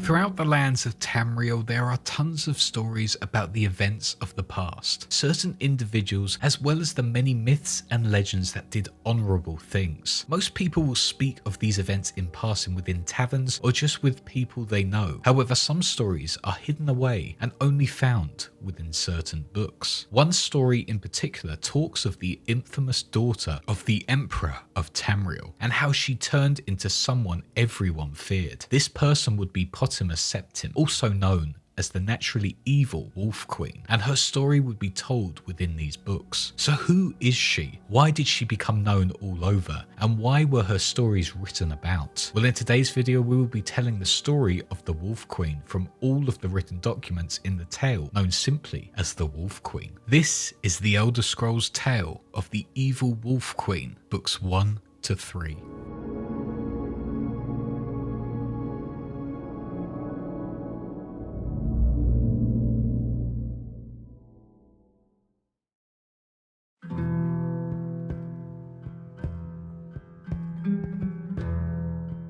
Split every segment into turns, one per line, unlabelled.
Throughout the lands of Tamriel, there are tons of stories about the events of the past, certain individuals, as well as the many myths and legends that did honourable things. Most people will speak of these events in passing within taverns or just with people they know. However, some stories are hidden away and only found within certain books. One story in particular talks of the infamous daughter of the Emperor of Tamriel and how she turned into someone everyone feared. This person would be Septim, also known as the naturally evil Wolf Queen, and her story would be told within these books. So who is she? Why did she become known all over? And why were her stories written about? Well, in today's video, we will be telling the story of the Wolf Queen from all of the written documents in the tale known simply as the Wolf Queen. This is the Elder Scrolls tale of the evil Wolf Queen, books 1 to 3.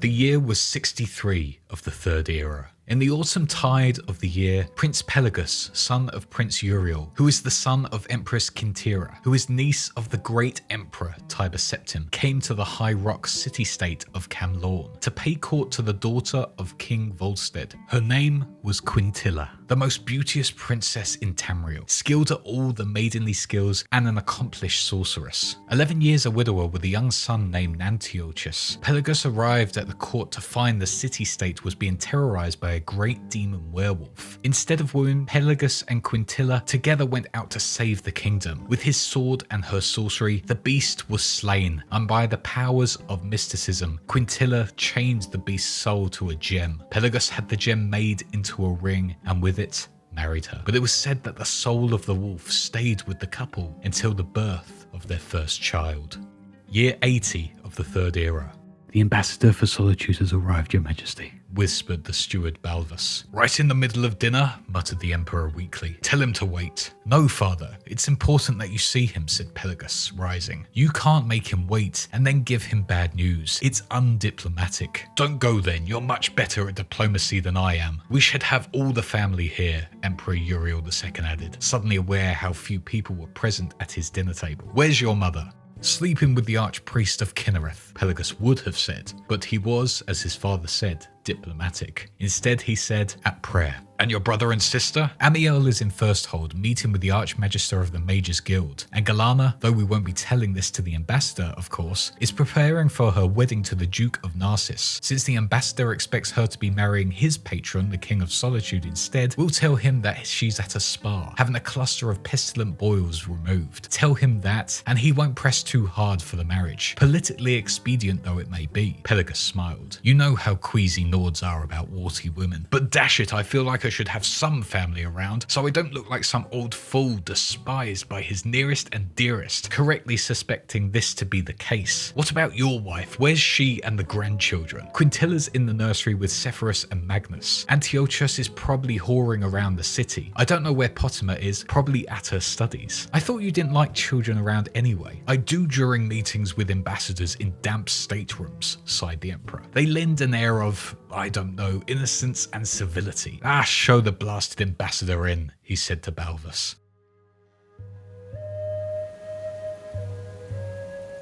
The year was 63 of the Third Era. In the autumn tide of the year, Prince Pelagus, son of Prince Uriel, who is the son of Empress Kintira, who is niece of the great Emperor Tiber Septim, came to the high rock city-state of Camlorn to pay court to the daughter of King Volstead. Her name was Quintilla, the most beauteous princess in Tamriel, skilled at all the maidenly skills and an accomplished sorceress. 11 years a widower with a young son named Antiochus, Pelagus arrived at the court to find the city-state was being terrorized by a great demon werewolf. Instead of wooing, Pelagus and Quintilla together went out to save the kingdom. With his sword and her sorcery, the beast was slain, and by the powers of mysticism, Quintilla changed the beast's soul to a gem. Pelagus had the gem made into a ring, and with it, married her. But it was said that the soul of the wolf stayed with the couple until the birth of their first child. Year 80 of the Third Era.
The ambassador for Solitude has arrived, Your Majesty,
whispered the steward Balvus. Right in the middle of dinner, muttered the Emperor weakly. Tell him to wait. No, father, it's important that you see him, said Pelagus, rising. You can't make him wait and then give him bad news. It's undiplomatic. Don't go then, you're much better at diplomacy than I am. We should have all the family here, Emperor Uriel II added, suddenly aware how few people were present at his dinner table. Where's your mother? Sleeping with the archpriest of Kinnereth, Pelagus would have said, but he was, as his father said, diplomatic. Instead, he said, at prayer. And your brother and sister? Amiel is in first hold, meeting with the Archmagister of the Mages Guild. And Galana, though we won't be telling this to the ambassador, of course, is preparing for her wedding to the Duke of Narcissus. Since the ambassador expects her to be marrying his patron, the King of Solitude, instead, we'll tell him that she's at a spa, having a cluster of pestilent boils removed. Tell him that, and he won't press too hard for the marriage. Politically expedient though it may be. Pelagus smiled. You know how queasy Nords are about warty women. But dash it, I feel like I should have some family around, so I don't look like some old fool despised by his nearest and dearest, correctly suspecting this to be the case. What about your wife? Where's she and the grandchildren? Quintilla's in the nursery with Sepphoris and Magnus. Antiochus is probably whoring around the city. I don't know where Pottima is, probably at her studies. I thought you didn't like children around anyway. I do during meetings with ambassadors in damp staterooms, sighed the Emperor. They lend an air of, I don't know, innocence and civility. Ah, show the blasted ambassador in, he said to Balvus.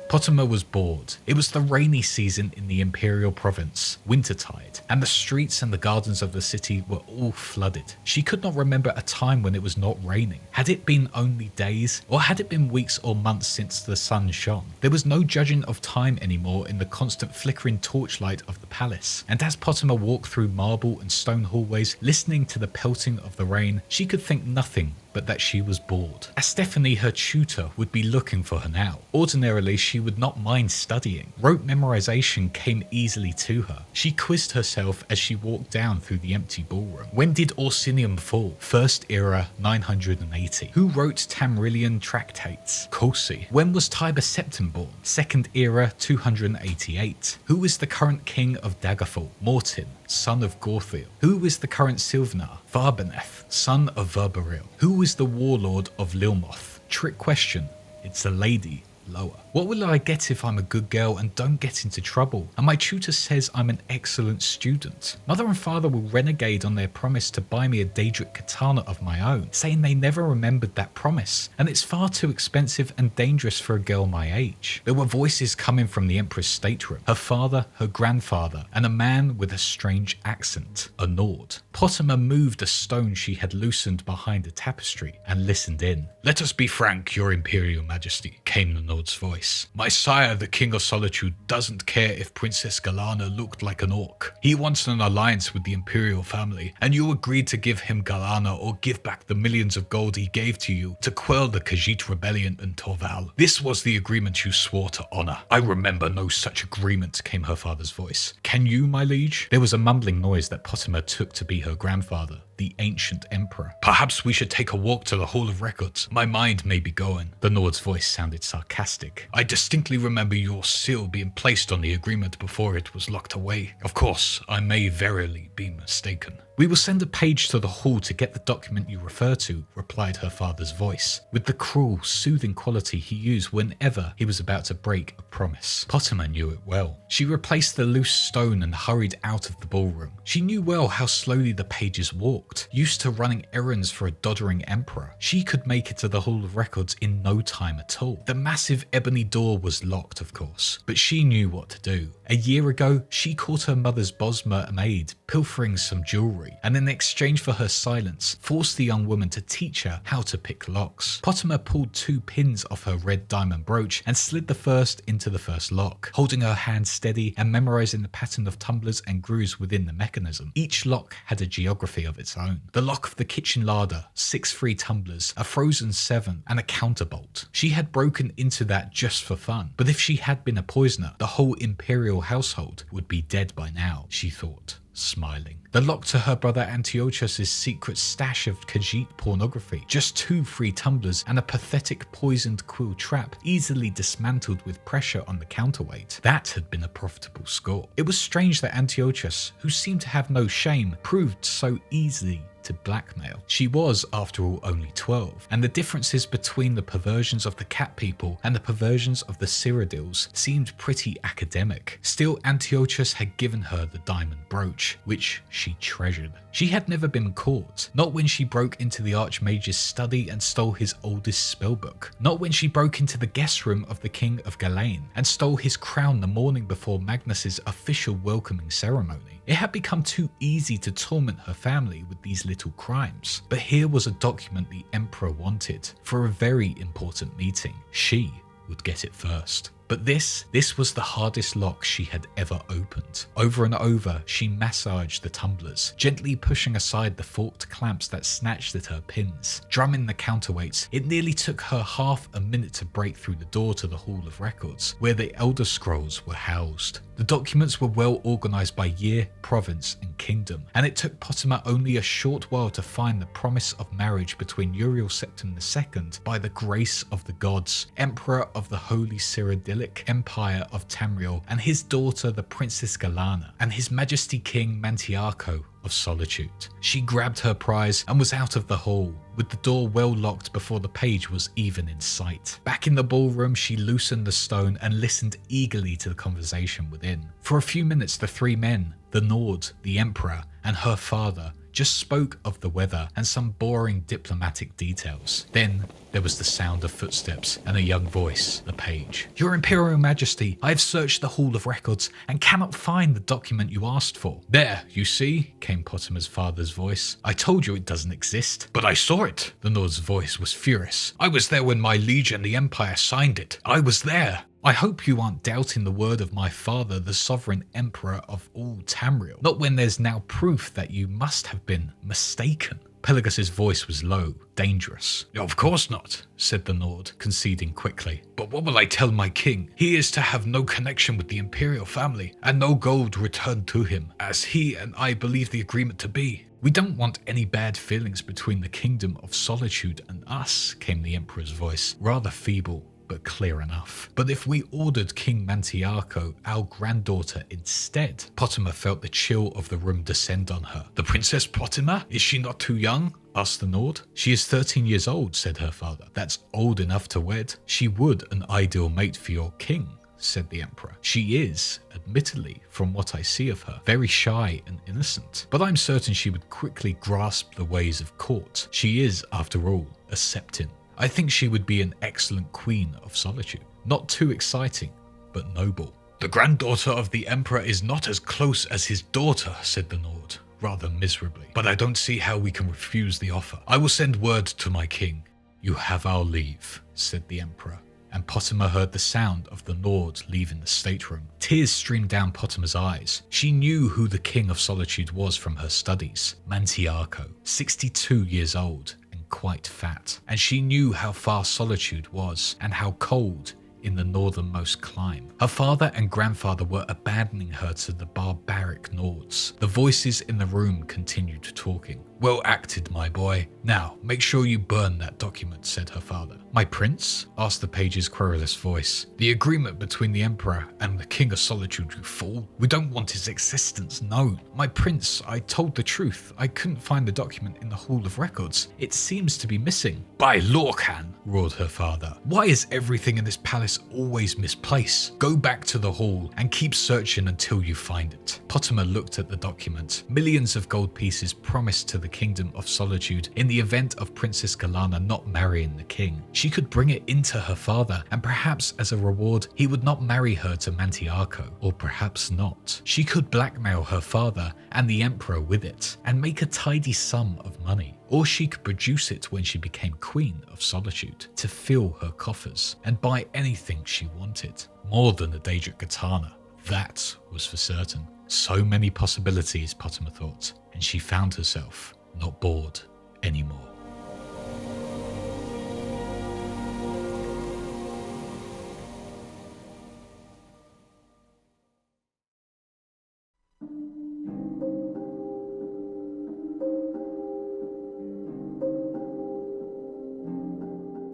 Pottima was bored. It was the rainy season in the Imperial Province, wintertide, and the streets and the gardens of the city were all flooded. She could not remember a time when it was not raining. Had it been only days, or had it been weeks or months since the sun shone? There was no judging of time anymore in the constant flickering torchlight of the palace, and as Pottima walked through marble and stone hallways, listening to the pelting of the rain, she could think nothing but that she was bored. As Stephanie, her tutor, would be looking for her now. Ordinarily, she would not mind studying. Rote memorization came easily to her. She quizzed herself as she walked down through the empty ballroom. When did Orsinium fall? First Era 980. Who wrote Tamrillian tractates? Colsi. When was Tiber Septim born? Second Era 288. Who is the current king of Daggerfall? Mortin, son of Gorthiel. Who is the current Silvnar? Varbeneth, son of Verbaril. Who is the warlord of Lilmoth? Trick question. It's a lady. lower. What will I get if I'm a good girl and don't get into trouble? And my tutor says I'm an excellent student. Mother and father will renegade on their promise to buy me a Daedric katana of my own, saying they never remembered that promise, and it's far too expensive and dangerous for a girl my age. There were voices coming from the Empress stateroom, her father, her grandfather, and a man with a strange accent, a Nord. Pottimer moved a stone she had loosened behind a tapestry and listened in. "Let us be frank, your Imperial Majesty," came the Nord's voice. "My sire, the King of Solitude, doesn't care if Princess Galana looked like an orc. He wants an alliance with the Imperial family, and you agreed to give him Galana or give back the millions of gold he gave to you to quell the Khajiit rebellion in Torval. This was the agreement you swore to honor." "I remember no such agreement," came her father's voice. "Can you, my liege?" There was a mumbling noise that Pottimer took to be her grandfather, the ancient emperor. "Perhaps we should take a walk to the Hall of Records. My mind may be going." The Nord's voice sounded sarcastic. "I distinctly remember your seal being placed on the agreement before it was locked away. Of course, I may verily be mistaken." "We will send a page to the hall to get the document you refer to," replied her father's voice, with the cruel, soothing quality he used whenever he was about to break a promise. Pottimer knew it well. She replaced the loose stone and hurried out of the ballroom. She knew well how slowly the pages walked. Used to running errands for a doddering emperor, she could make it to the Hall of Records in no time at all. The massive ebony door was locked, of course, but she knew what to do. A year ago, she caught her mother's Bosmer maid pilfering some jewelry, and in exchange for her silence, forced the young woman to teach her how to pick locks. Pottimer pulled 2 pins off her red diamond brooch and slid the first into the first lock, holding her hand steady and memorizing the pattern of tumblers and grooves within the mechanism. Each lock had a geography of its own. The lock of the kitchen larder, 6 free tumblers, a frozen 7, and a counterbolt. She had broken into that just for fun, but if she had been a poisoner, the whole imperial household would be dead by now, she thought, smiling. The lock to her brother Antiochus' secret stash of Khajiit pornography, just 2 free tumblers and a pathetic poisoned quill trap easily dismantled with pressure on the counterweight. That had been a profitable score. It was strange that Antiochus, who seemed to have no shame, proved so easy to blackmail. She was, after all, only 12, and the differences between the perversions of the cat people and the perversions of the Cyrodiils seemed pretty academic. Still, Antiochus had given her the diamond brooch, which she treasured. She had never been caught, not when she broke into the Archmage's study and stole his oldest spellbook, not when she broke into the guest room of the King of Galain and stole his crown the morning before Magnus's official welcoming ceremony. It had become too easy to torment her family with these little crimes. But here was a document the Emperor wanted for a very important meeting. She would get it first. But this was the hardest lock she had ever opened. Over and over, she massaged the tumblers, gently pushing aside the forked clamps that snatched at her pins, drumming the counterweights. It nearly took her half a minute to break through the door to the Hall of Records, where the Elder Scrolls were housed. The documents were well organized by year, province, and kingdom, and it took Pottimer only a short while to find the promise of marriage between Uriel Septim II, by the grace of the gods, Emperor of the Holy Cyrodiilic Empire of Tamriel, and his daughter the Princess Galana, and His Majesty King Mantiarco of Solitude. She grabbed her prize and was out of the hall, with the door well locked before the page was even in sight. Back in the ballroom, she loosened the stone and listened eagerly to the conversation within. For a few minutes, the 3 men, the Nord, the Emperor, and her father, just spoke of the weather and some boring diplomatic details. Then there was the sound of footsteps and a young voice, the page. "Your Imperial Majesty, I have searched the Hall of Records and cannot find the document you asked for." "There, you see," came Pottimer's father's voice. "I told you it doesn't exist." "But I saw it." The Nord's voice was furious. "I was there when my liege and the Empire signed it. I was there." "I hope you aren't doubting the word of my father, the sovereign emperor of all Tamriel. Not when there's now proof that you must have been mistaken." Pelagus' voice was low, dangerous. "Of course not," said the Nord, conceding quickly. "But what will I tell my king? He is to have no connection with the imperial family, and no gold returned to him, as he and I believe the agreement to be." "We don't want any bad feelings between the Kingdom of Solitude and us," came the Emperor's voice, rather feeble but clear enough. But if we ordered King Mantiarco, our granddaughter, instead? Pottimer felt the chill of the room descend on her. The Princess Pottimer? Is she not too young? Asked the Nord. She is 13 years old, said her father. That's old enough to wed. She would an ideal mate for your king, said the Emperor. She is, admittedly, from what I see of her, very shy and innocent, but I'm certain she would quickly grasp the ways of court. She is, after all, a septon. I think she would be an excellent queen of solitude. Not too exciting, but noble. The granddaughter of the Emperor is not as close as his daughter, said the Nord, rather miserably. But I don't see how we can refuse the offer. I will send word to my king. You have our leave, said the Emperor. And Pottimer heard the sound of the Nord leaving the stateroom. Tears streamed down Pottimer's eyes. She knew who the King of Solitude was from her studies. Mantiarco, 62 years old and quite fat. And she knew how far Solitude was and how cold in the northernmost clime. Her father and grandfather were abandoning her to the barbaric Nords. The voices in the room continued talking. Well acted, my boy. Now, make sure you burn that document, said her father. My prince? Asked the page's querulous voice. The agreement between the Emperor and the King of Solitude, you fool. We don't want his existence known. My prince, I told the truth. I couldn't find the document in the Hall of Records. It seems to be missing. By Lorcan, roared her father. Why is everything in this palace always misplaced? Go back to the hall and keep searching until you find it. Pottimer looked at the document. Millions of gold pieces promised to the Kingdom of Solitude in the event of Princess Galana not marrying the king. She could bring it into her father, and perhaps as a reward, he would not marry her to Mantiarco, or perhaps not. She could blackmail her father and the Emperor with it, and make a tidy sum of money. Or she could produce it when she became Queen of Solitude, to fill her coffers, and buy anything she wanted. More than a Daedric katana, that was for certain. So many possibilities, Pottimer thought, and she found herself not bored anymore.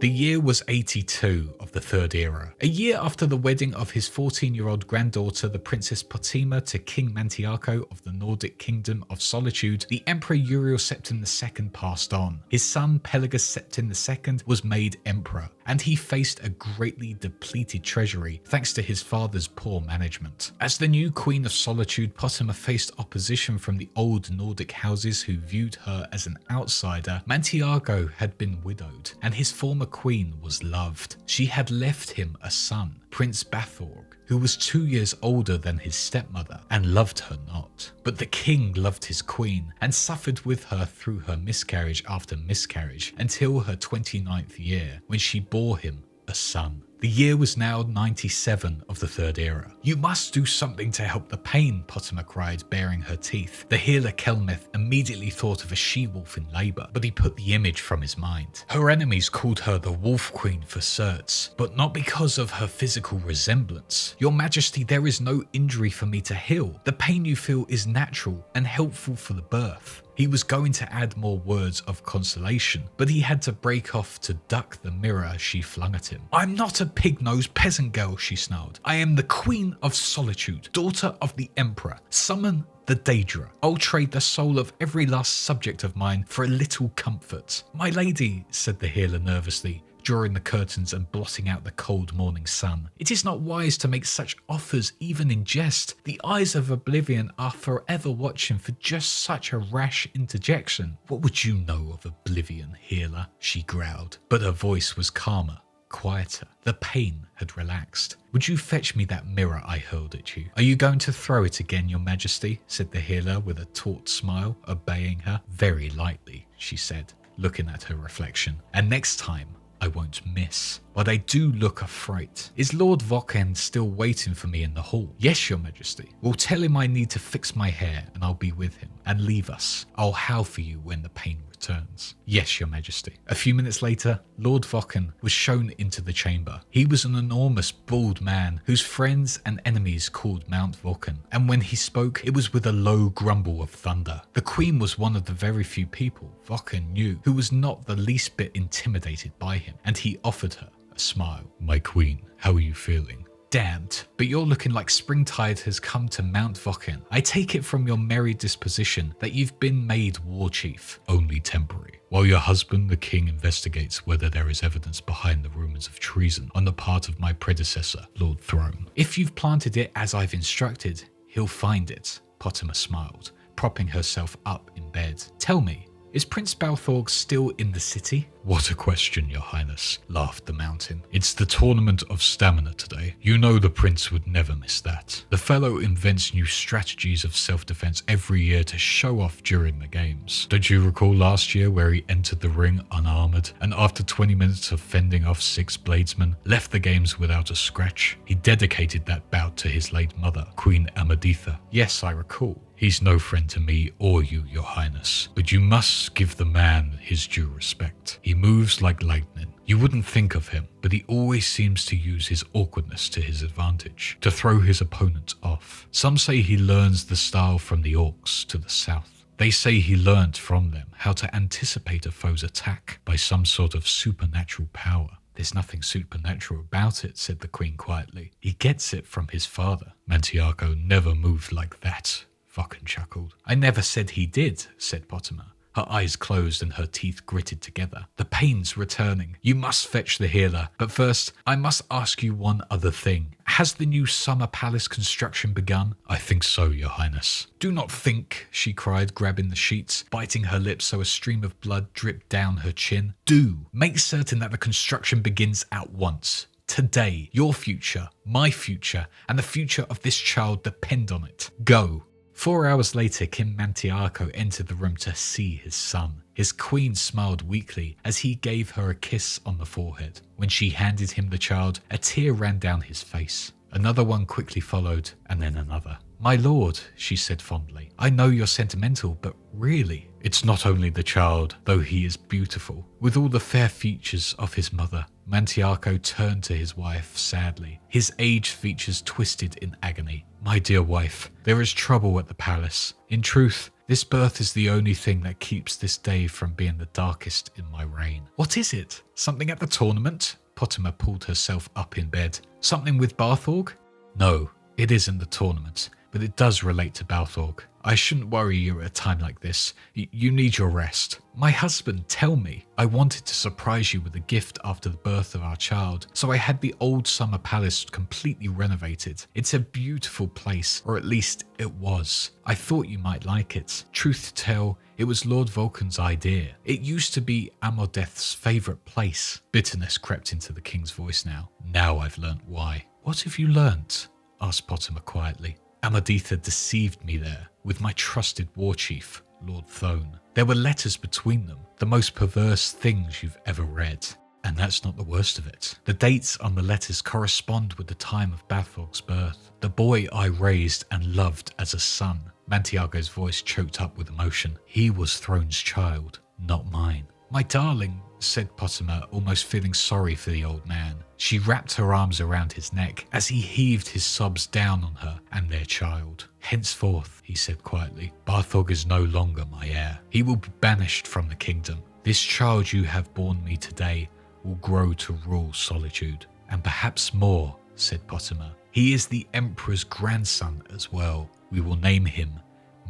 The year was 82 of the Third Era, a year after the wedding of his 14-year-old granddaughter, the Princess Pottimer, to King Mantiarco of the Nordic Kingdom of Solitude. The Emperor Uriel Septim II passed on. His son Pelagus Septim II was made Emperor, and he faced a greatly depleted treasury thanks to his father's poor management. As the new Queen of Solitude, Pottimer faced opposition from the old Nordic houses who viewed her as an outsider. Mantiarco had been widowed, and his former queen was loved. She had left him a son, Prince Bathorg, who was 2 years older than his stepmother and loved her not. But the king loved his queen and suffered with her through her miscarriage after miscarriage until her 29th year, when she bore him a son. The year was now 97 of the Third Era. You must do something to help the pain, Pottimer cried, baring her teeth. The healer Kelmeth immediately thought of a she-wolf in labour, but he put the image from his mind. Her enemies called her the Wolf Queen for certs, but not because of her physical resemblance. Your Majesty, there is no injury for me to heal. The pain you feel is natural and helpful for the birth. He was going to add more words of consolation, but he had to break off to duck the mirror she flung at him. I'm not a pig-nosed peasant girl, she snarled. I am the Queen of Solitude, daughter of the Emperor. Summon the Daedra. I'll trade the soul of every last subject of mine for a little comfort. My lady, said the healer nervously, drawing the curtains and blotting out the cold morning sun. It is not wise to make such offers even in jest. The eyes of oblivion are forever watching for just such a rash interjection. What would you know of oblivion, healer? She growled, but her voice was calmer, quieter. The pain had relaxed. Would you fetch me that mirror I hurled at you? Are you going to throw it again, your majesty? Said the healer with a taut smile, obeying her. Very lightly, she said, looking at her reflection. And next time, I won't miss. But I do look afraid. Is Lord Voken still waiting for me in the hall? Yes, your majesty. We'll tell him I need to fix my hair and I'll be with him. And leave us. I'll howl for you when the pain returns. Yes, your majesty. A few minutes later, Lord Voken was shown into the chamber. He was an enormous bald man whose friends and enemies called Mount Voken. And when he spoke, it was with a low grumble of thunder. The queen was one of the very few people Voken knew who was not the least bit intimidated by him, and he offered her A smile. My queen, how are you feeling? Damned, but you're looking like springtide has come to Mount Vokken. I take it from your merry disposition that you've been made war chief. Only temporary. While your husband, the king, investigates whether there is evidence behind the rumours of treason on the part of my predecessor, Lord Throne. If you've planted it as I've instructed, he'll find it. Pottimer smiled, propping herself up in bed. Tell me, is Prince Balthorg still in the city? What a question, your highness, laughed the mountain. It's the tournament of stamina today. You know the prince would never miss that. The fellow invents new strategies of self-defense every year to show off during the games. Don't you recall last year where he entered the ring unarmored and after 20 minutes of fending off 6 bladesmen, left the games without a scratch? He dedicated that bout to his late mother, Queen Amaditha. Yes, I recall. He's no friend to me or you, your highness, but you must give the man his due respect. He moves like lightning. You wouldn't think of him, but he always seems to use his awkwardness to his advantage, to throw his opponents off. Some say he learns the style from the orcs to the south. They say he learnt from them how to anticipate a foe's attack by some sort of supernatural power. There's nothing supernatural about it, said the queen quietly. He gets it from his father. Mantiarco never moved like that. Vokken chuckled. I never said he did, said Pottimer. Her eyes closed and her teeth gritted together. The pain's returning. You must fetch the healer. But first, I must ask you one other thing. Has the new summer palace construction begun? I think so, your highness. Do not think, she cried, grabbing the sheets, biting her lips so a stream of blood dripped down her chin. Do. Make certain that the construction begins at once. Today, your future, my future, and the future of this child depend on it. Go. 4 hours later, King Mantiarco entered the room to see his son. His queen smiled weakly as he gave her a kiss on the forehead. When she handed him the child, a tear ran down his face. Another one quickly followed, and then another. My lord, she said fondly, I know you're sentimental, but really, it's not only the child, though he is beautiful, with all the fair features of his mother. Mantiarco turned to his wife sadly, his aged features twisted in agony. My dear wife, there is trouble at the palace. In truth, this birth is the only thing that keeps this day from being the darkest in my reign. What is it? Something at the tournament? Pottimer pulled herself up in bed. Something with Balthorg? No, it isn't the tournament, but it does relate to Balthorg. I shouldn't worry you at a time like this. You need your rest. My husband, tell me. I wanted to surprise you with a gift after the birth of our child, so I had the old summer palace completely renovated. It's a beautiful place, or at least it was. I thought you might like it. Truth to tell, it was Lord Vulcan's idea. It used to be Amodeth's favourite place. Bitterness crept into the king's voice now. Now I've learnt why. What have you learnt? Asked Pottimer quietly. Amaditha deceived me there with my trusted war chief, Lord Thone. There were letters between them, the most perverse things you've ever read. And that's not the worst of it. The dates on the letters correspond with the time of Balthorg's birth. The boy I raised and loved as a son. Mantiarco's voice choked up with emotion. He was Throne's child, not mine. My darling, said Pottimer, almost feeling sorry for the old man. She wrapped her arms around his neck as he heaved his sobs down on her and their child. Henceforth, he said quietly, Balthorg is no longer my heir. He will be banished from the kingdom. This child you have borne me today will grow to rule Solitude. And perhaps more, said Pottimer. He is the Emperor's grandson as well. We will name him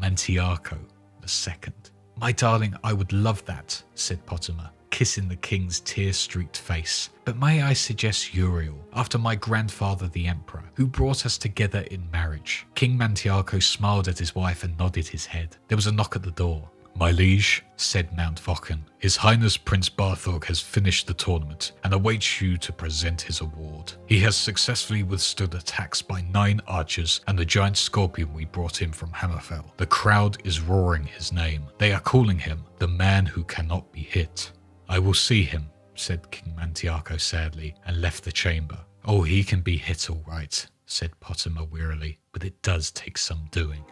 Mantiarco II. My darling, I would love that, said Pottimer, kissing the king's tear-streaked face. But may I suggest Uriel, after my grandfather the Emperor, who brought us together in marriage? King Mantiarco smiled at his wife and nodded his head. There was a knock at the door. My liege, said Mount Vokken, His Highness Prince Balthorg has finished the tournament and awaits you to present his award. He has successfully withstood attacks by 9 archers and the giant scorpion we brought him from Hammerfell. The crowd is roaring his name. They are calling him the man who cannot be hit. I will see him, said King Mantiarco sadly, and left the chamber. Oh, he can be hit all right, said Pottimer wearily, but it does take some doing.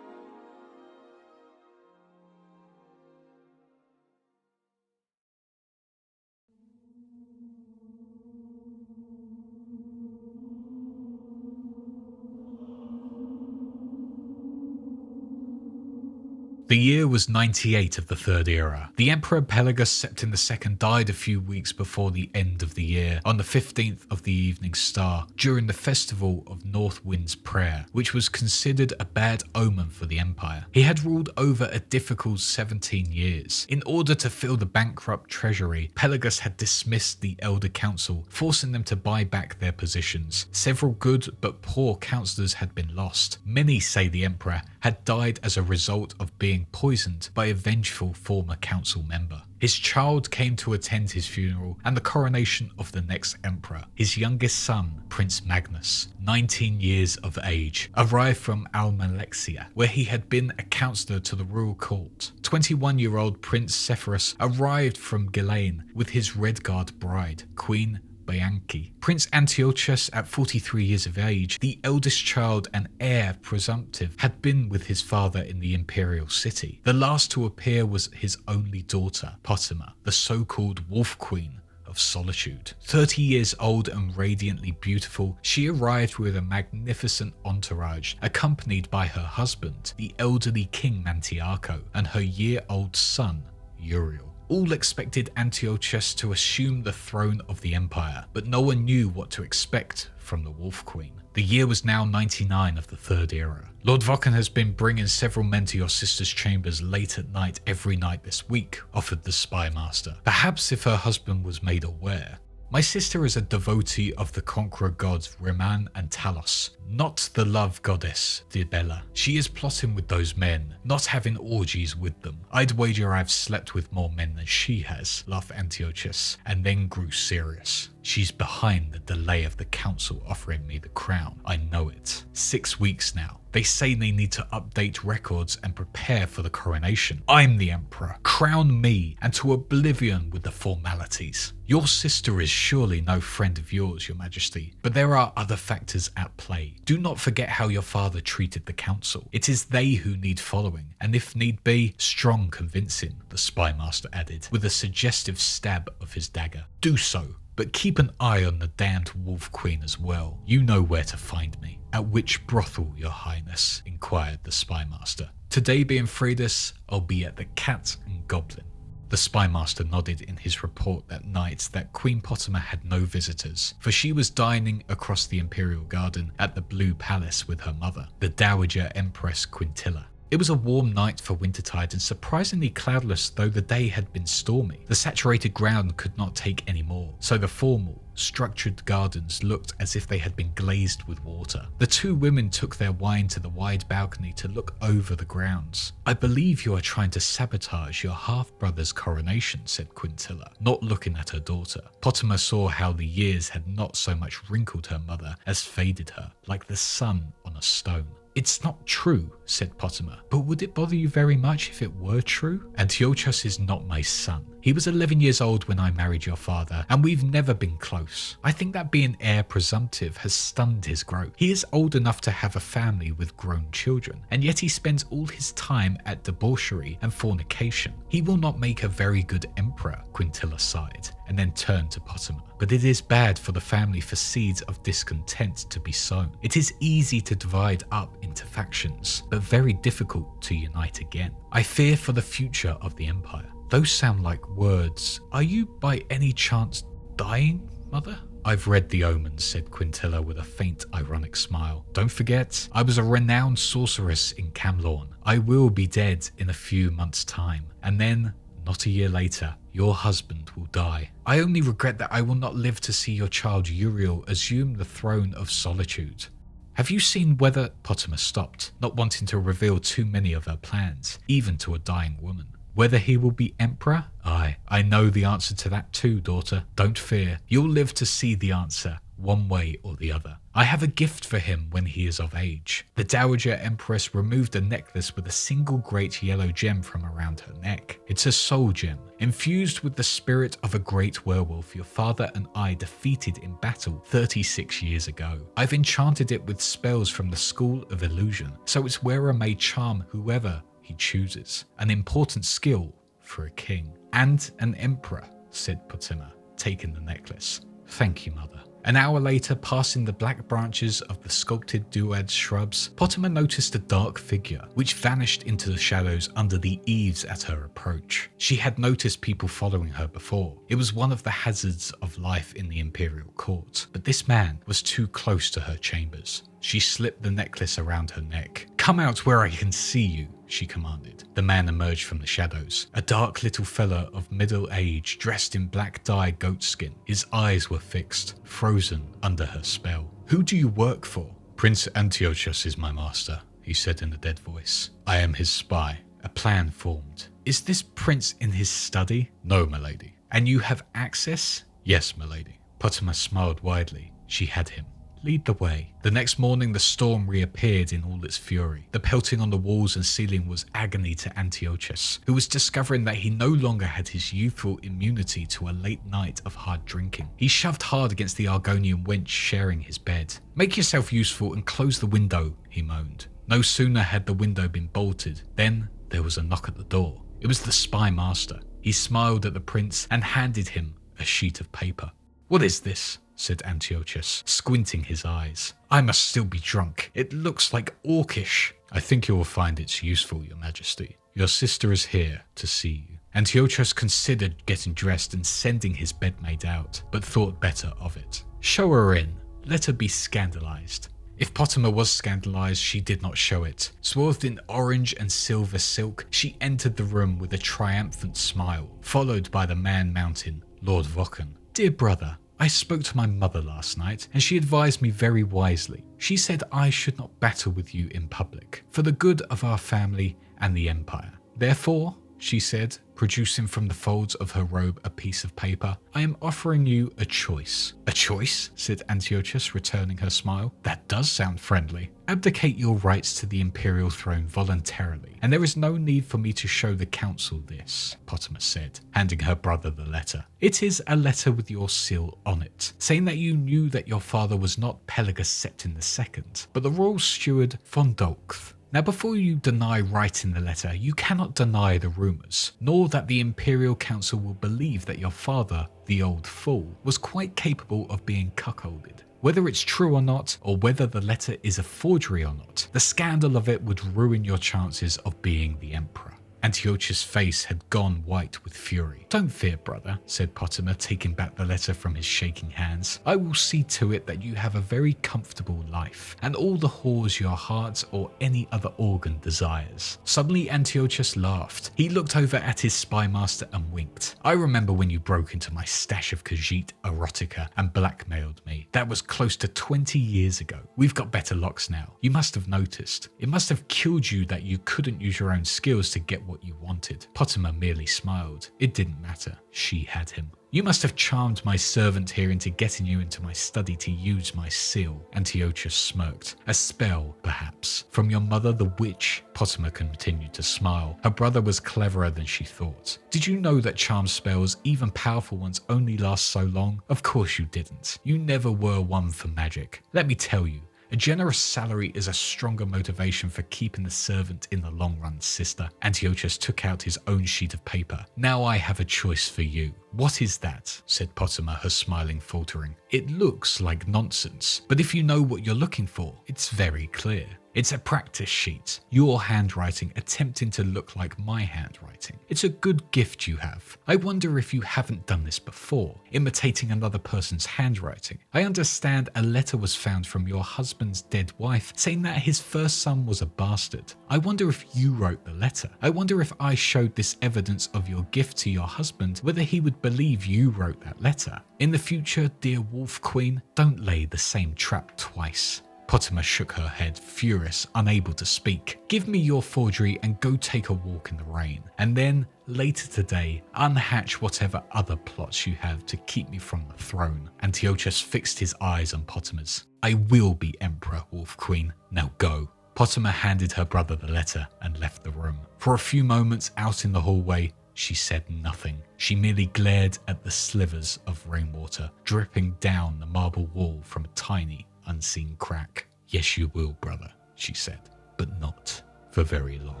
The year was 98 of the Third Era. The Emperor Pelagus Septim II died a few weeks before the end of the year, on the 15th of the Evening Star, during the festival of North Wind's Prayer, which was considered a bad omen for the Empire. He had ruled over a difficult 17 years. In order to fill the bankrupt treasury, Pelagus had dismissed the Elder Council, forcing them to buy back their positions. Several good but poor councillors had been lost. Many say the Emperor had died as a result of being poisoned by a vengeful former council member. His child came to attend his funeral and the coronation of the next emperor. His youngest son, Prince Magnus, 19 years of age, arrived from Almalexia, where he had been a councillor to the royal court. 21-year-old Prince Sepphoris arrived from Ghislaine with his Redguard bride, Queen Bianchi. Prince Antiochus, at 43 years of age, the eldest child and heir presumptive, had been with his father in the imperial city. The last to appear was his only daughter, Pottima, the so-called Wolf Queen of Solitude. 30 years old and radiantly beautiful, she arrived with a magnificent entourage, accompanied by her husband, the elderly King Mantiarco, and her year-old son, Uriel. All expected Antiochus to assume the throne of the empire, but no one knew what to expect from the Wolf Queen. The year was now 99 of the Third Era. Lord Vokken has been bringing several men to your sister's chambers late at night every night this week, offered the spy master. Perhaps if her husband was made aware. My sister is a devotee of the conqueror gods Riman and Talos, not the love goddess Dibella. She is plotting with those men, not having orgies with them. I'd wager I've slept with more men than she has, laughed Antiochus, and then grew serious. She's behind the delay of the council offering me the crown. I know it. 6 weeks now. They say they need to update records and prepare for the coronation. I'm the emperor. Crown me and to oblivion with the formalities. Your sister is surely no friend of yours, your majesty, but there are other factors at play. Do not forget how your father treated the council. It is they who need following, and if need be, strong convincing, the spy master added, with a suggestive stab of his dagger. Do so. But keep an eye on the damned Wolf Queen as well. You know where to find me. At which brothel, your highness? Inquired the spy master. Today being Fridas, I'll be at the Cat and Goblin. The spy master nodded in his report that night that Queen Pottima had no visitors, for she was dining across the Imperial Garden at the Blue Palace with her mother, the Dowager Empress Quintilla. It was a warm night for wintertide and surprisingly cloudless, though the day had been stormy. The saturated ground could not take any more, so the formal, structured gardens looked as if they had been glazed with water. The two women took their wine to the wide balcony to look over the grounds. I believe you are trying to sabotage your half-brother's coronation, said Quintilla, not looking at her daughter. Pottima saw how the years had not so much wrinkled her mother as faded her, like the sun on a stone. It's not true, said Pottima, but would it bother you very much if it were true? Antiochus is not my son. He was 11 years old when I married your father, and we've never been close. I think that being heir presumptive has stunned his growth. He is old enough to have a family with grown children, and yet he spends all his time at debauchery and fornication. He will not make a very good emperor, Quintilla sighed, and then turned to Pottima. But it is bad for the family for seeds of discontent to be sown. It is easy to divide up into factions, but very difficult to unite again. I fear for the future of the empire. Those sound like words. Are you by any chance dying, mother? I've read the omens, said Quintilla with a faint ironic smile. Don't forget, I was a renowned sorceress in Camlorn. I will be dead in a few months' time, and then, not a year later, your husband will die. I only regret that I will not live to see your child Uriel assume the throne of Solitude. Have you seen whether... Pottima stopped, not wanting to reveal too many of her plans, even to a dying woman. Whether he will be emperor? Aye, I know the answer to that too, daughter. Don't fear. You'll live to see the answer, one way or the other. I have a gift for him when he is of age. The Dowager Empress removed a necklace with a single great yellow gem from around her neck. It's a soul gem, infused with the spirit of a great werewolf your father and I defeated in battle 36 years ago. I've enchanted it with spells from the School of Illusion, so its wearer may charm whoever he chooses. An important skill for a king. And an emperor, said Pottima, taking the necklace. Thank you, mother. An hour later, passing the black branches of the sculpted duad shrubs, Pottimer noticed a dark figure which vanished into the shadows under the eaves at her approach. She had noticed people following her before. It was one of the hazards of life in the imperial court, but this man was too close to her chambers. She slipped the necklace around her neck. "Come out where I can see you," she commanded. The man emerged from the shadows, a dark little fella of middle age dressed in black dye goatskin. His eyes were fixed, frozen under her spell. "Who do you work for?" "Prince Antiochus is my master," he said in a dead voice. "I am his spy." A plan formed. "Is this prince in his study?" "No, milady." "And you have access?" "Yes, milady." Pottimer smiled widely. She had him. "Lead the way." The next morning the storm reappeared in all its fury. The pelting on the walls and ceiling was agony to Antiochus, who was discovering that he no longer had his youthful immunity to a late night of hard drinking. He shoved hard against the Argonian wench sharing his bed. "Make yourself useful and close the window," he moaned. No sooner had the window been bolted, then there was a knock at the door. It was the spy master. He smiled at the prince and handed him a sheet of paper. "What is this?" said Antiochus, squinting his eyes. "I must still be drunk. It looks like orcish." "I think you will find it's useful, your majesty. Your sister is here to see you." Antiochus considered getting dressed and sending his bedmaid out, but thought better of it. "Show her in. Let her be scandalized." If Pottimer was scandalized, she did not show it. Swathed in orange and silver silk, she entered the room with a triumphant smile, followed by the man-mountain, Lord Vokken. "Dear brother, I spoke to my mother last night, and she advised me very wisely. She said I should not battle with you in public, for the good of our family and the empire. Therefore," she said, producing from the folds of her robe a piece of paper, "I am offering you a choice." "A choice?" said Antiochus, returning her smile. "That does sound friendly." "Abdicate your rights to the imperial throne voluntarily, and there is no need for me to show the council this," Pottimer said, handing her brother the letter. "It is a letter with your seal on it, saying that you knew that your father was not Pelagus Septim II, but the royal steward von Dolkth. Now, before you deny writing the letter, you cannot deny the rumours, nor that the Imperial Council will believe that your father, the old fool, was quite capable of being cuckolded. Whether it's true or not, or whether the letter is a forgery or not, the scandal of it would ruin your chances of being the emperor." Antiochus' face had gone white with fury. "Don't fear, brother," said Pottimer, taking back the letter from his shaking hands. "I will see to it that you have a very comfortable life, and all the whores your heart or any other organ desires." Suddenly Antiochus laughed. He looked over at his spy master and winked. "I remember when you broke into my stash of Khajiit erotica and blackmailed me. That was close to 20 years ago. We've got better locks now. You must have noticed. It must have killed you that you couldn't use your own skills to get what you wanted." Pottimer merely smiled. It didn't matter. She had him. "You must have charmed my servant here into getting you into my study to use my seal." Antiochus smirked. "A spell, perhaps, from your mother the witch." Pottimer continued to smile. Her brother was cleverer than she thought. "Did you know that charm spells, even powerful ones, only last so long? Of course you didn't. You never were one for magic. Let me tell you, a generous salary is a stronger motivation for keeping the servant in the long run, sister." Antiochus took out his own sheet of paper. "Now I have a choice for you." "What is that?" said Pottimer, her smiling faltering. "It looks like nonsense, but if you know what you're looking for, it's very clear. It's a practice sheet, your handwriting attempting to look like my handwriting. It's a good gift you have. I wonder if you haven't done this before, imitating another person's handwriting. I understand a letter was found from your husband's dead wife saying that his first son was a bastard. I wonder if you wrote the letter. I wonder if I showed this evidence of your gift to your husband, whether he would believe you wrote that letter. In the future, dear Wolf Queen, don't lay the same trap twice." Pottimer shook her head, furious, unable to speak. "Give me your forgery and go take a walk in the rain. And then, later today, unhatch whatever other plots you have to keep me from the throne." Antiochus fixed his eyes on Pottimer's. "I will be Emperor, Wolf Queen. Now go." Pottimer handed her brother the letter and left the room. For a few moments out in the hallway, she said nothing. She merely glared at the slivers of rainwater dripping down the marble wall from a tiny, unseen crack. "Yes, you will, brother," she said, "but not for very long."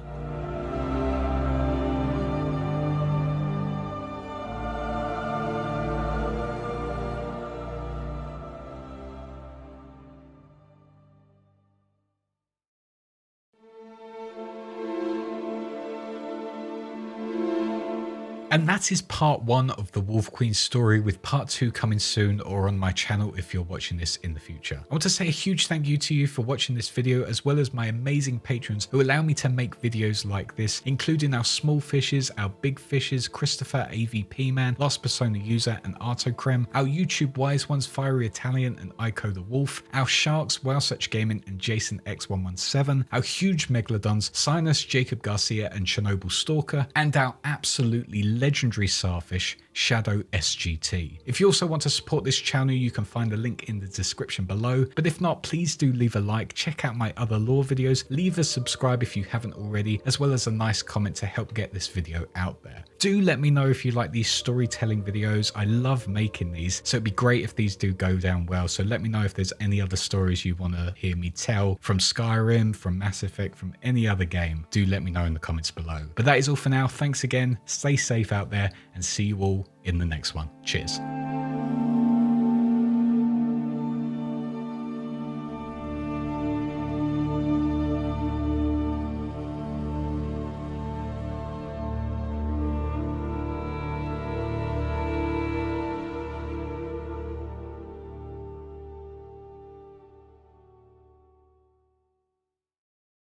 And that is part 1 of the Wolf Queen story, with part 2 coming soon or on my channel if you're watching this in the future. I want to say a huge thank you to you for watching this video, as well as my amazing patrons who allow me to make videos like this, including our small fishes, our big fishes, Christopher AVP Man, Lost Persona User and Artocrem, our YouTube wise ones Fiery Italian and Ico the Wolf, our sharks Wow Such Gaming and Jason X117, our huge megalodons Sinus, Jacob Garcia and Chernobyl Stalker, and our absolutely legendary starfish Shadow SGT. If you also want to support this channel, you can find a link in the description below, but if not, please do leave a like, check out my other lore videos, leave a subscribe if you haven't already, as well as a nice comment to help get this video out there. Do let me know if you like these storytelling videos. I love making these, so it'd be great if these do go down well. So let me know if there's any other stories you want to hear me tell from Skyrim, from Mass Effect, from any other game. Do let me know in the comments below. But that is all for now. Thanks again, stay safe out there, and see you all in the next one. Cheers.